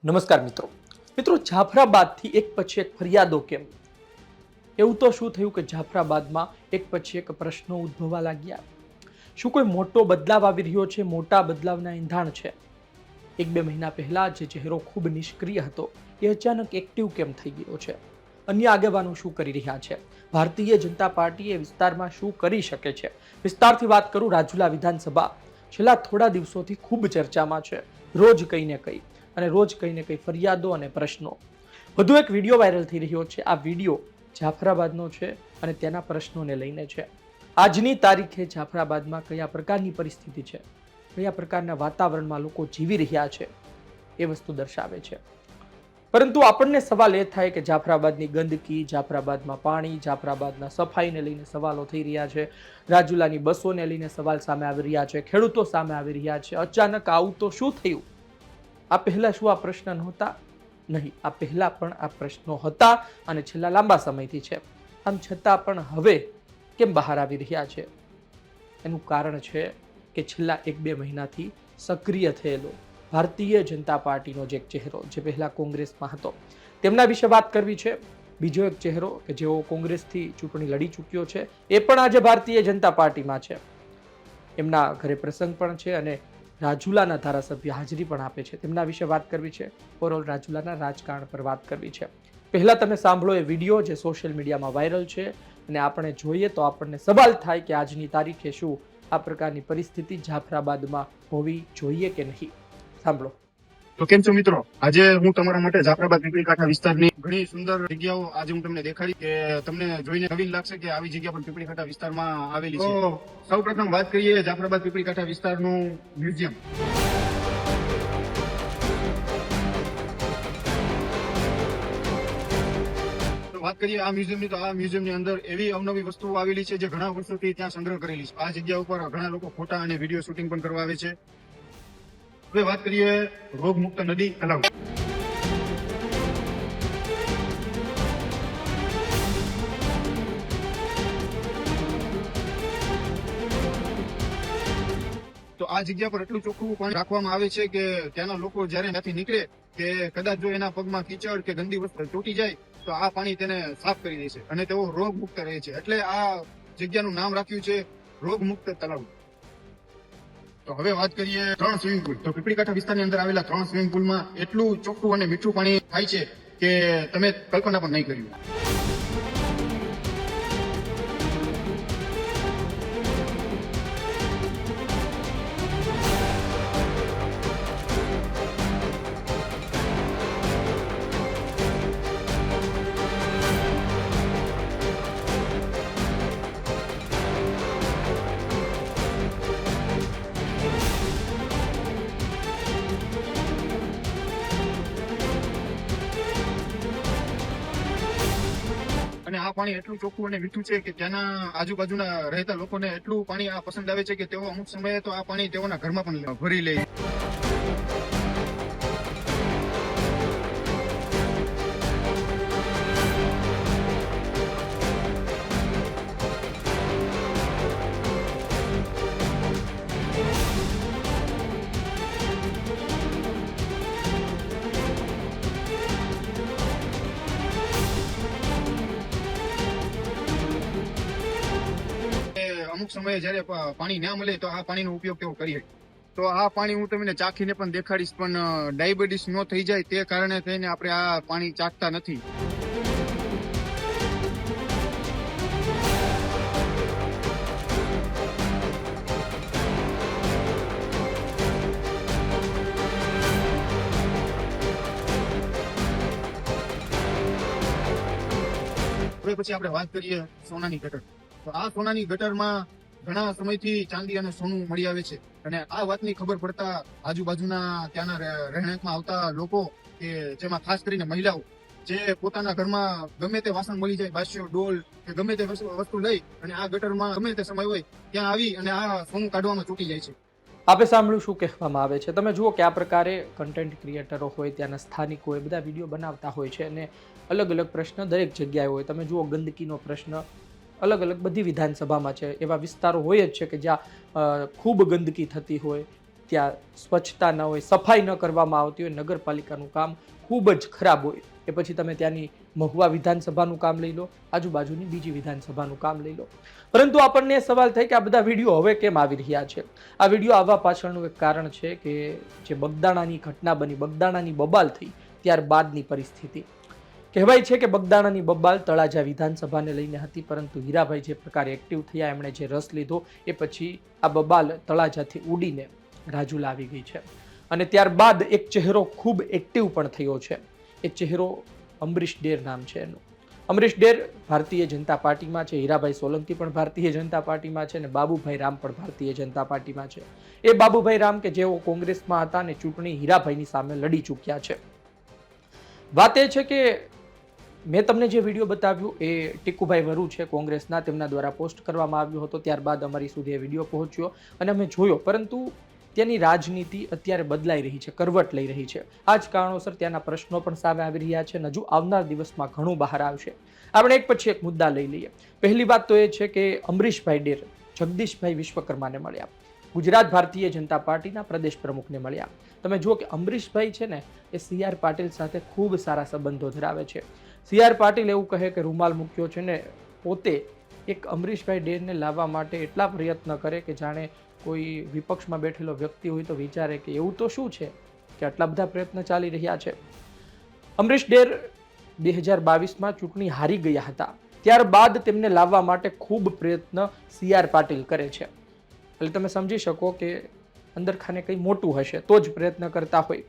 નમસ્કાર મિત્રો જાફરાબાદથી એક પછી એક ફરિયાદો કેમ? એવું તો શું થયું કે જાફરાબાદમાં એક પછી એક પ્રશ્નો ઉદ્ભવવા લાગ્યા? શું કોઈ મોટો બદલાવ આવી રહ્યો છે? મોટા બદલાવના એંધાણ છે? એક બે મહિના પહેલા જે ચહેરો ખૂબ નિષ્ક્રિય હતો એ અચાનક એક્ટિવ કેમ થઈ ગયો છે? અન્ય આગેવાનો શું કરી રહ્યા છે? ભારતીય જનતા પાર્ટી એ વિસ્તારમાં શું કરી શકે છે? વિસ્તારથી વાત કરું, રાજુલા વિધાનસભા છેલ્લા થોડા દિવસોથી ખૂબ ચર્ચામાં છે. રોજ કંઈ ને કંઈ અને રોજ કંઈ ને કંઈ ફરિયાદો અને પ્રશ્નો. વધુ એક વિડીયો વાયરલ થઈ રહ્યો છે. આ વિડીયો જાફરાબાદનો છે અને તેના પ્રશ્નોને લઈને છે. આજની તારીખે જાફરાબાદમાં કયા પ્રકારની પરિસ્થિતિ છે, કયા પ્રકારના વાતાવરણમાં લોકો જીવી રહ્યા છે એ વસ્તુ દર્શાવે છે. પરંતુ આપણને સવાલ એ થાય કે જાફરાબાદની ગંદકી, જાફરાબાદમાં પાણી, જાફરાબાદના સફાઈને લઈને સવાલો થઈ રહ્યા છે, રાજુલાની બસોને લઈને સવાલ સામે આવી રહ્યા છે, ખેડૂતો સામે આવી રહ્યા છે. અચાનક આવું તો શું થયું? આ પહેલા શું આ પ્રશ્ન નહોતા? નહીં, આ પહેલા પણ આ પ્રશ્નો હતા અને છેલ્લા લાંબા સમયથી છે. આમ છતાં પણ હવે કેમ બહાર આવી રહ્યા છે? એનું કારણ છે કે છેલ્લા એક બે મહિનાથી સક્રિય થયેલો ભારતીય જનતા પાર્ટીનો જે એક ચહેરો, જે પહેલા કોંગ્રેસમાં હતો, તેમના વિશે વાત કરવી છે. બીજો એક ચહેરો કે જેઓ કોંગ્રેસથી ચૂંટણી લડી ચૂક્યો છે, એ પણ આજે ભારતીય જનતા પાર્ટીમાં છે. એમના ઘરે પ્રસંગ પણ છે અને રાજુલાના ધારાસભ્ય હાજરી પણ આપે છે. તેમના વિશે વાત કરવી છે. ઓવરઓલ રાજુલાના રાજકારણ પર વાત કરવી છે. પહેલા તમે સાંભળો એ વિડીયો જે સોશિયલ મીડિયામાં વાયરલ છે અને આપણે જોઈએ તો આપણને સવાલ થાય કે આજની તારીખે શું આ પ્રકારની પરિસ્થિતિ જાફરાબાદમાં હોવી જોઈએ કે નહીં. સાંભળો. તો કેમ છો મિત્રો? આજે હું તમારા માટે જાફરાબાદ પીપળી કાંઠા વિસ્તારની ઘણી સુંદર જગ્યાઓ આજે હું તમને દેખાડી કે તમને જોઈને નવીન લાગશે કે આવી જગ્યા પણ પીપળી કાંઠા વિસ્તારમાં આવેલી છે. તો સૌપ્રથમ વાત કરીએ જાફરાબાદ પીપળી કાંઠા વિસ્તારનું મ્યુઝિયમ. વાત કરીએ આ મ્યુઝિયમની, તો આ મ્યુઝિયમની અંદર એવી અવનવી વસ્તુઓ આવેલી છે જે ઘણા વર્ષોથી ત્યાં સંગ્રહ કરેલી છે. આ જગ્યા ઉપર ઘણા લોકો ફોટા અને વિડીયો શૂટિંગ પણ કરવા આવે છે. હવે વાત કરીએ રોગમુક્ત નદી તલાવ. તો આ જગ્યા પર એટલું ચોખ્ખું પાણી રાખવામાં આવે છે કે ત્યાંના લોકો જયારે ત્યાંથી નીકળે કે કદાચ જો એના પગમાં કીચડ કે ગંદી વસ્તુ તૂટી જાય તો આ પાણી તેને સાફ કરી દે છે અને તેઓ રોગમુક્ત રહે છે. એટલે આ જગ્યાનું નામ રાખ્યું છે રોગમુક્ત તલાવ. તો હવે વાત કરીએ 3 સ્વિમિંગ પુલ. તો પીપળી કાંઠા વિસ્તારની અંદર આવેલા 3 સ્વિમિંગ પુલમાં એટલું ચોખ્ખું અને મીઠું પાણી થાય છે કે તમે કલ્પના પણ નહીં કર્યું. અને આ પાણી એટલું ચોખ્ખું અને મીઠું છે કે ત્યાંના આજુબાજુના રહેતા લોકોને એટલું પાણી આ પસંદ આવે છે કે તેઓ અમુક સમયે તો આ પાણી તેઓના ઘરમાં પણ ભરી લે. અમુક સમયે જયારે પાણી ના મળે તો આ પાણીનો ઉપયોગ તેઓ કરી શકે. તો આ પાણી હું તમને ચાખીને પણ દેખાડીશ, પણ ડાયાબિટીસ ન થઈ જાય તે કારણે થઈને આપણે આ પાણી ચાખતા નથી. હવે પછી આપણે વાત કરીએ સોનાની ગટર. તો આ સોનાની ગટરમાં ઘણા સમયથી ચાંદી અને સોનું મળી આવે છે અને આ વાતની ખબર પડતા આજુબાજુના ત્યાંના રહેણાંકમાં આવતા લોકો કે જેમાં ખાસ કરીને મહિલાઓ જે પોતાના ઘરમાં ગમે તે વાસણ મળી જાય, બાસ્યો, ડોલ કે ગમે તે વસ્તુ લઈ અને આ ગટરમાં ગમે તે સમય હોય ત્યાં આવી અને આ સોનું કાઢવામાં છૂટી જાય છે. આપે સાંભળ્યું શું કહેવામાં આવે છે. તમે જુઓ કે આ પ્રકારે કન્ટેન્ટ ક્રિએટરો હોય, ત્યાંના સ્થાનિકો હોય, બધા વિડીયો બનાવતા હોય છે અને અલગ અલગ પ્રશ્ન દરેક જગ્યાએ હોય. તમે જુઓ ગંદકીનો પ્રશ્ન અલગ અલગ બધી વિધાનસભામાં છે. એવા વિસ્તારો હોય જ છે કે જ્યાં ખૂબ ગંદકી થતી હોય, ત્યાં સ્વચ્છતા ન હોય, સફાઈ ન કરવામાં આવતી હોય, નગરપાલિકાનું કામ ખૂબ જ ખરાબ હોય, એ પછી તમે ત્યાંની મહુવા વિધાનસભાનું કામ લઈ લો, આજુબાજુની બીજી વિધાનસભાનું કામ લઈ લો. પરંતુ આપણને એ સવાલ થાય કે આ બધા વિડીયો હવે કેમ આવી રહ્યા છે? આ વિડીયો આવવા પાછળનું એક કારણ છે કે જે બગદાણાની ઘટના બની, બગદાણાની બબાલ થઈ ત્યારબાદની પરિસ્થિતિ. કહેવાય છે કે બગદાણાની બબાલ તળાજા વિધાનસભાને લઈને હતી, પરંતુ હીરાભાઈ જે પ્રકારે એક્ટિવ થયા, એમણે જે રસ લીધો, એ પછી આ બબાલ તળાજાથી ઉડીને રાજુલા આવી ગઈ છે. અને ત્યારબાદ એક ચહેરો ખૂબ એક્ટિવ પણ થયો છે. એ ચહેરો અમરીશ ડેર નામ છે એનું. અમરીશ ડેર ભારતીય જનતા પાર્ટીમાં છે, હીરાભાઈ સોલંકી પણ ભારતીય જનતા પાર્ટીમાં છે, અને બાબુભાઈ રામ પણ ભારતીય જનતા પાર્ટીમાં છે. એ બાબુભાઈ રામ કે જેઓ કોંગ્રેસમાં હતા અને ચૂંટણી હીરાભાઈની સામે લડી ચૂક્યા છે. વાત એ છે કે મેં તમને જે વિડીયો બતાવ્યું એ ટીકુભાઈ વરુ છે કોંગ્રેસના, તેમના દ્વારા પોસ્ટ કરવામાં આવ્યો હતો. ત્યારબાદ અમારી સુધી એ વિડીયો પહોંચ્યો અને અમે જોયો, પરંતુ ત્યાંની રાજનીતિ અત્યારે બદલાઈ રહી છે, કરવટ લઈ રહી છે. આ જ કારણોસર ત્યાંના પ્રશ્નો પણ સામે આવી રહ્યા છે અને હજુ આવનાર દિવસમાં ઘણું બહાર આવશે. આપણે એક પછી એક મુદ્દા લઈ લઈએ. પહેલી વાત તો એ છે કે અમરીશભાઈ ડેર જગદીશભાઈ વિશ્વકર્માને મળ્યા, ગુજરાત ભારતીય જનતા પાર્ટીના પ્રદેશ પ્રમુખને મળ્યા. તમે જુઓ કે અમરીશભાઈ છે ને એ CR પાટીલ સાથે ખૂબ સારા સંબંધો ધરાવે છે. CR પાટીલ એવું કહે કે રૂમાલ મૂક્યો છે ને પોતે એક અમરીશભાઈ ડેરને લાવવા માટે એટલા પ્રયત્ન કરે કે જાણે કોઈ વિપક્ષમાં બેઠેલો વ્યક્તિ હોય તો વિચારે કે એવું તો શું છે કે આટલા બધા પ્રયત્ન ચાલી રહ્યા છે. અમરીશ ડેર 2022માં ચૂંટણી હારી ગયા હતા, ત્યારબાદ તેમને લાવવા માટે ખૂબ પ્રયત્ન CR પાટીલ કરે છે. એટલે તમે સમજી શકો કે અંદર ખાને કંઈ મોટું હશે તો જ પ્રયત્ન કરતા હોય.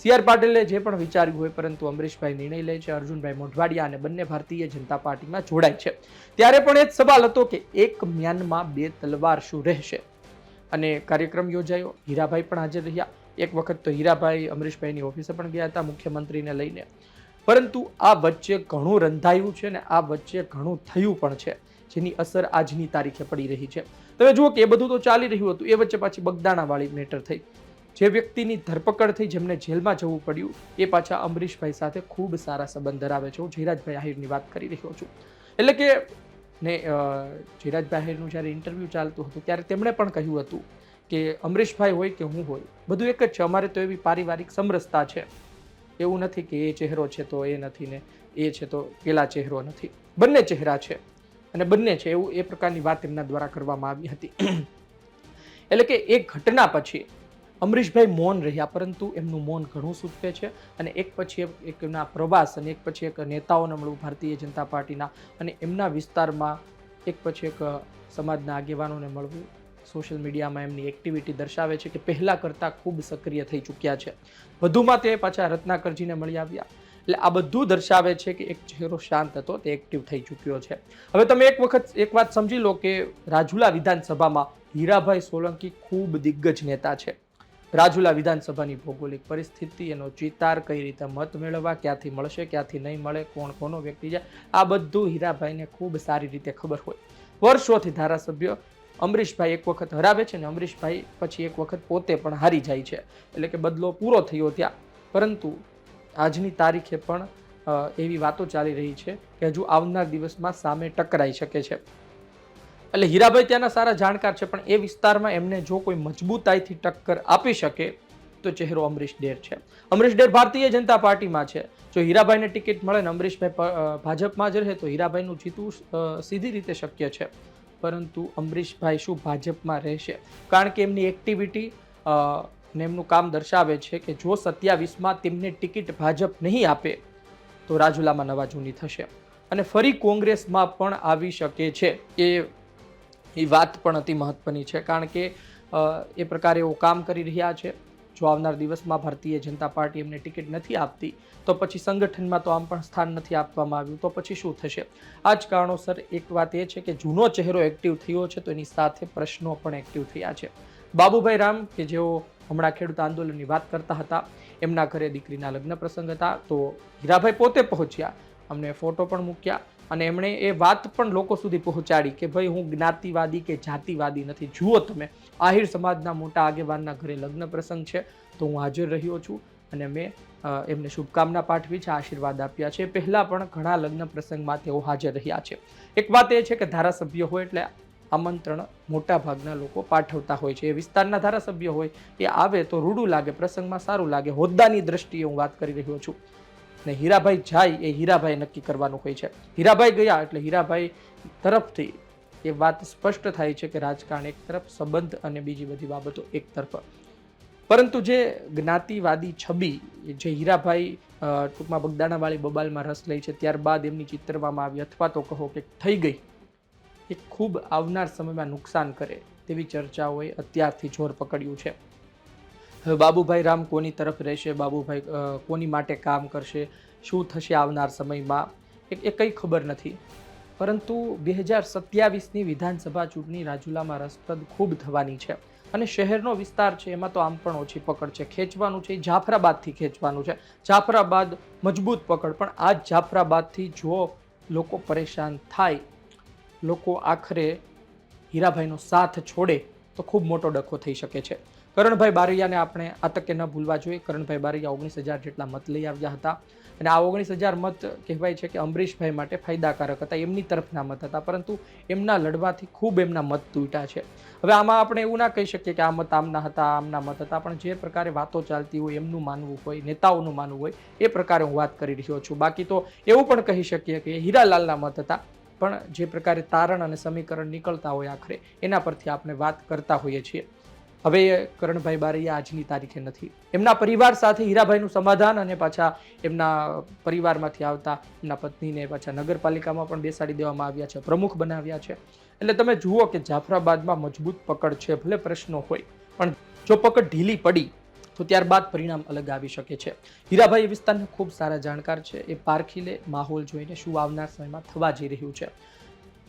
CR પાટીલે જે પણ વિચાર્યું હોય, પરંતુ અમરીશભાઈ નિર્ણય લે છે. અર્જુનભાઈ મોઢવાડિયા અને બંને ભારતીય જનતા પાર્ટીમાં જોડાય છે. ત્યારે પણ એ જ સવાલ હતો કે એક મ્યાનમાં બે તલવાર શું રહેશે? અને કાર્યક્રમ યોજાયો, હીરાભાઈ પણ હાજર રહ્યા. એક વખત તો હીરાભાઈ અમરીશભાઈની ઓફિસે પણ ગયા હતા મુખ્યમંત્રીને લઈને. પરંતુ આ વચ્ચે ઘણું રંધાયું છે ને આ વચ્ચે ઘણું થયું પણ છે, જેની અસર આજની તારીખે પડી રહી છે. તમે જુઓ કે એ બધું તો ચાલી રહ્યું હતું, એ વચ્ચે પાછી બગદાણાવાળી મેટર થઈ. જે વ્યક્તિની ધરપકડ થઈ, જેમને જેલમાં જવું પડ્યું, એ પાછા અમરીશભાઈ સાથે ખૂબ સારા સંબંધ ધરાવે છે. હું જયરાજભાઈ આહિરની વાત કરી રહ્યો છું. એટલે કે જયરાજભાઈ આહિરનું જ્યારે ઇન્ટરવ્યૂ ચાલતું હતું ત્યારે તેમણે પણ કહ્યું હતું કે અમરીશભાઈ હોય કે હું હોય, બધું એક જ છે. અમારે તો એવી પારિવારિક સમરસતા છે. એવું નથી કે એ ચહેરો છે તો એ નથી ને એ છે તો પેલા ચહેરો નથી. બંને ચહેરા છે અને બંને છે, એવું એ પ્રકારની વાત એમના દ્વારા કરવામાં આવી હતી. એટલે કે એક ઘટના પછી અમરીશભાઈ મૌન રહ્યા, પરંતુ એમનું મૌન ઘણું સૂચવે છે. અને એક પછી એક એમના પ્રવાસ અને એક પછી એક નેતાઓને મળવું ભારતીય જનતા પાર્ટીના, અને એમના વિસ્તારમાં એક પછી એક સમાજના આગેવાનોને મળવું, સોશિયલ મીડિયામાં એમની એક્ટિવિટી દર્શાવે છે કે પહેલાં કરતાં ખૂબ સક્રિય થઈ ચૂક્યા છે. વધુમાં તે પાછા રત્નાકરજીને મળી આવ્યા. એટલે આ બધું દર્શાવે છે કે એક ચહેરો શાંત હતો તે એક્ટિવ થઈ ચૂક્યો છે. હવે તમે એક વાત સમજી લો કે રાજુલા વિધાનસભામાં હીરાભાઈ સોલંકી ખૂબ દિગ્ગજ નેતા છે. રાજુલા વિધાનસભાની ભૌગોલિક પરિસ્થિતિ, એનો ચિતાર, કઈ રીતે મત મેળવવા, ક્યાંથી મળશે, ક્યાંથી નહીં મળે, કોણ કોનો વ્યક્તિ છે, આ બધું હીરાભાઈને ખૂબ સારી રીતે ખબર હોય. વર્ષોથી ધારાસભ્ય અમરીશભાઈ એક વખત હરાવે છે ને અમરીશભાઈ પછી એક વખત પોતે પણ હારી જાય છે. એટલે કે બદલો પૂરો થયો ત્યાં. પરંતુ આજની તારીખે પણ એવી વાતો ચાલી રહી છે કે હજુ આવનાર દિવસમાં સામે ટકરાઈ શકે છે. એટલે હીરાભાઈ ત્યાંના સારા જાણકાર છે, પણ એ વિસ્તારમાં એમને જો કોઈ મજબૂતાઈથી ટક્કર આપી શકે તો ચહેરો અમરીશ ડેર છે. અમરીશ ડેર ભારતીય જનતા પાર્ટીમાં છે. જો હીરાભાઈને ટિકિટ મળે ને અમરીશભાઈ ભાજપમાં જ રહે તો હીરાભાઈનું જીતવું સીધી રીતે શક્ય છે. પરંતુ અમરીશભાઈ શું ભાજપમાં રહેશે? કારણ કે એમની એક્ટિવિટી ને એમનું કામ દર્શાવે છે કે જો 27માં તેમને ટિકિટ ભાજપ નહીં આપે તો રાજુલામાં નવા જૂની થશે અને ફરી કોંગ્રેસમાં પણ આવી શકે છે. એ વાત પણ અતિ મહત્વની છે, કારણ કે એ પ્રકારે એવો કામ કરી રહ્યા છે. જો આવનાર દિવસમાં ભારતીય જનતા પાર્ટી એમને ટિકિટ નથી આપતી તો પછી સંગઠનમાં તો આમ પણ સ્થાન નથી આપવામાં આવ્યું, તો પછી શું થશે? આ જ કારણોસર એક વાત એ છે કે જૂનો ચહેરો એક્ટિવ થયો છે તો એની સાથે પ્રશ્નો પણ એક્ટિવ થયા છે. બાબુભાઈ રામ કે જેઓ હમણાં ખેડૂત આંદોલનની વાત કરતા હતા, એમના ઘરે દીકરીના લગ્ન પ્રસંગ હતા, તો હીરાભાઈ પોતે પહોંચ્યા, અમને ફોટો પણ મૂક્યા અને એમણે એ વાત પણ લોકો સુધી પહોંચાડી કે ભાઈ હું જ્ઞાતિવાદી કે જાતિવાદી નથી. જુઓ તમે, આહિર સમાજના મોટા આગેવાનના ઘરે લગ્ન પ્રસંગ છે તો હું હાજર રહ્યો છું અને મેં એમને શુભકામના પાઠવી છે, આશીર્વાદ આપ્યા છે. પહેલાં પણ ઘણા લગ્ન પ્રસંગમાં તેઓ હાજર રહ્યા છે. એક વાત એ છે કે ધારાસભ્ય હોય એટલે આમંત્રણ મોટા ભાગના લોકો પાઠવતા હોય છે. એ વિસ્તારના ધારાસભ્ય હોય એ આવે તો રૂડું લાગે, પ્રસંગમાં સારું લાગે. હોદ્દાની દ્રષ્ટિએ હું વાત કરી રહ્યો છું. ને હીરાભાઈ જાય એ હીરાભાઈ નક્કી કરવાનું હોય છે. હીરાભાઈ ગયા એટલે હીરાભાઈ તરફથી એ વાત સ્પષ્ટ થાય છે કે રાજકારણ એક તરફ, સંબંધ અને બીજી બધી બાબતો એક તરફ. પરંતુ જે જ્ઞાતિવાદી છબી જે હીરાભાઈ ટૂંકમાં બગદાણાવાળી બબાલમાં રસ લે છે, ત્યારબાદ એમની ચિતરવામાં આવી અથવા તો કહો કે થઈ ગઈ, એ ખૂબ આવનાર સમયમાં નુકસાન કરે તેવી ચર્ચાઓએ અત્યારથી જોર પકડ્યું છે. હવે બાબુભાઈ રામ કોની તરફ રહેશે, બાબુભાઈ કોની માટે કામ કરશે, શું થશે આવનાર સમયમાં, એ કંઈ ખબર નથી. પરંતુ 2027ની વિધાનસભા ચૂંટણી રાજુલામાં રસપ્રદ ખૂબ થવાની છે. અને શહેરનો વિસ્તાર છે એમાં તો આમ પણ ઓછી પકડ છે. ખેંચવાનું છે એ જાફરાબાદથી ખેંચવાનું છે. જાફરાબાદ મજબૂત પકડ, પણ આ જ જાફરાબાદથી જો લોકો પરેશાન થાય, લોકો આખરે હીરાભાઈનો સાથ છોડે તો ખૂબ મોટો ડખો થઈ શકે છે. કરણભાઈ બારૈયાને આપણે આ તકે ન ભૂલવા જોઈએ. કરણભાઈ બારૈયા 19,000 જેટલા મત લઈ આવ્યા હતા અને આ 19,000 મત કહેવાય છે કે અમરીશભાઈ માટે ફાયદાકારક હતા, એમની તરફના મત હતા, પરંતુ એમના લડવાથી ખૂબ એમના મત તૂટ્યા છે. હવે આમાં આપણે એવું ના કહી શકીએ કે આ મત આમના હતા, આમના મત હતા, પણ જે પ્રકારે વાતો ચાલતી હોય, એમનું માનવું હોય, નેતાઓનું માનવું હોય, એ પ્રકારે હું વાત કરી રહ્યો છું. બાકી તો એવું પણ કહી શકીએ કે હીરાલાલના મત હતા, પણ જે પ્રકારે તારણ અને સમીકરણ નીકળતા હોય આખરે એના પરથી આપણે વાત કરતા હોઈએ છીએ. હવે કરણભાઈ બારૈયા આજની તારીખે નથી. એમના પરિવાર સાથે હીરાભાઈનું સમાધાન અને પાછા એમના પરિવારમાંથી આવતા એમના પત્નીને પાછા નગરપાલિકામાં પણ બેસાડી દેવામાં આવ્યા છે, પ્રમુખ બનાવ્યા છે. એટલે તમે જુઓ કે જાફરાબાદમાં મજબૂત પકડ છે. ભલે પ્રશ્નો હોય, પણ જો પકડ ઢીલી પડી તો ત્યારબાદ પરિણામ અલગ આવી શકે છે. હીરાભાઈ એ વિસ્તારના ખૂબ સારા જાણકાર છે. એ પારખી લે માહોલ જોઈને શું આવનાર સમયમાં થવા જઈ રહ્યું છે.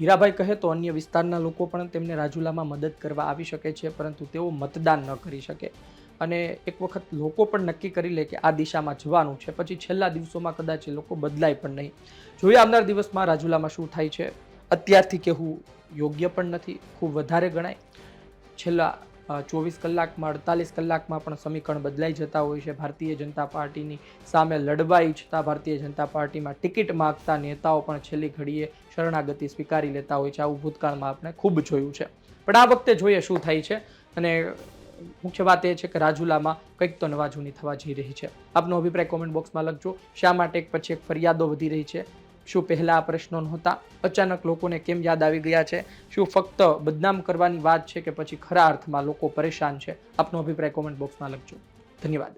હીરાભાઈ કહે તો અન્ય વિસ્તારના લોકો પણ તેમને રાજુલામાં મદદ કરવા આવી શકે છે, પરંતુ તેઓ મતદાન ન કરી શકે. અને એક વખત લોકો પણ નક્કી કરી લે કે આ દિશામાં જવાનું છે, પછી છેલ્લા દિવસોમાં કદાચ એ લોકો બદલાય પણ નહીં. જોઈએ આવનાર દિવસમાં રાજુલામાં શું થાય છે. અત્યારથી કહેવું યોગ્ય પણ નથી, ખૂબ વધારે ગણાય. છેલ્લા 24 કલાકમાં 48 કલાકમાં પણ સમીકરણ બદલાઈ જતા હોય છે. ભારતીય જનતા પાર્ટીની સામે લડવા ઈચ્છતા, ભારતીય જનતા પાર્ટીમાં ટિકિટ માગતા નેતાઓ પણ છેલ્લી ઘડીએ શરણાગતિ સ્વીકારી લેતા હોય છે. આવું ભૂતકાળમાં આપણે ખૂબ જોયું છે. પણ આ વખતે જોઈએ શું થાય છે. અને મુખ્ય વાત એ છે કે રાજુલામાં કંઈક તો નવા જૂની થવા જઈ રહી છે. આપનો અભિપ્રાય કોમેન્ટ બોક્સમાં લખજો. શા માટે એક પછી એક ફરિયાદો વધી રહી છે? શું પહેલા આ પ્રશ્નો નહોતા? અચાનક લોકોને કેમ યાદ આવી ગયા છે? શું ફક્ત બદનામ કરવાની વાત છે કે પછી ખરા અર્થમાં લોકો પરેશાન છે? આપનો અભિપ્રાય કોમેન્ટ બોક્સમાં લખજો. ધન્યવાદ.